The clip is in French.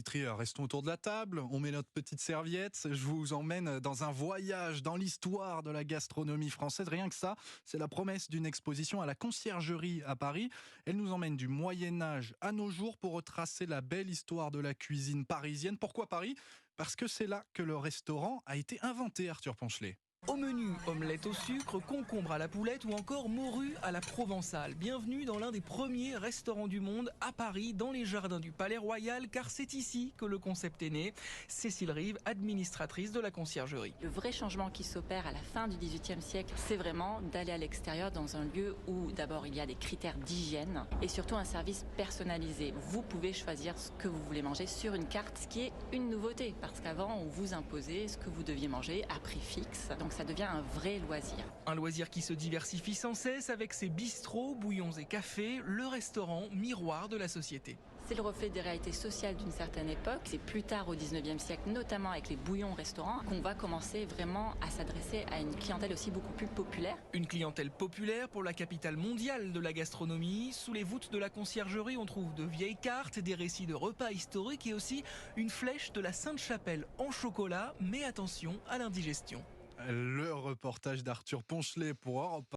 Dimitri, restons autour de la table, on met notre petite serviette, je vous emmène dans un voyage dans l'histoire de la gastronomie française. Rien que ça, c'est la promesse d'une exposition à la Conciergerie à Paris. Elle nous emmène du Moyen-Âge à nos jours pour retracer la belle histoire de la cuisine parisienne. Pourquoi Paris ? Parce que c'est là que le restaurant a été inventé, Arthur Ponchelet. Au menu, omelette au sucre, concombre à la poulette ou encore morue à la provençale. Bienvenue dans l'un des premiers restaurants du monde à Paris, dans les jardins du Palais Royal, car c'est ici que le concept est né. Cécile Rive, administratrice de la Conciergerie. Le vrai changement qui s'opère à la fin du XVIIIe siècle, c'est vraiment d'aller à l'extérieur dans un lieu où d'abord il y a des critères d'hygiène et surtout un service personnalisé. Vous pouvez choisir ce que vous voulez manger sur une carte, ce qui est une nouveauté, parce qu'avant on vous imposait ce que vous deviez manger à prix fixe. Donc ça devient un vrai loisir. Un loisir qui se diversifie sans cesse avec ses bistrots, bouillons et cafés, le restaurant miroir de la société. C'est le reflet des réalités sociales d'une certaine époque. C'est plus tard au 19e siècle, notamment avec les bouillons restaurants, qu'on va commencer vraiment à s'adresser à une clientèle aussi beaucoup plus populaire. Une clientèle populaire pour la capitale mondiale de la gastronomie. Sous les voûtes de la Conciergerie, on trouve de vieilles cartes, des récits de repas historiques et aussi une flèche de la Sainte-Chapelle en chocolat. Mais attention à l'indigestion. Le reportage d'Arthur Ponchelet pour Europe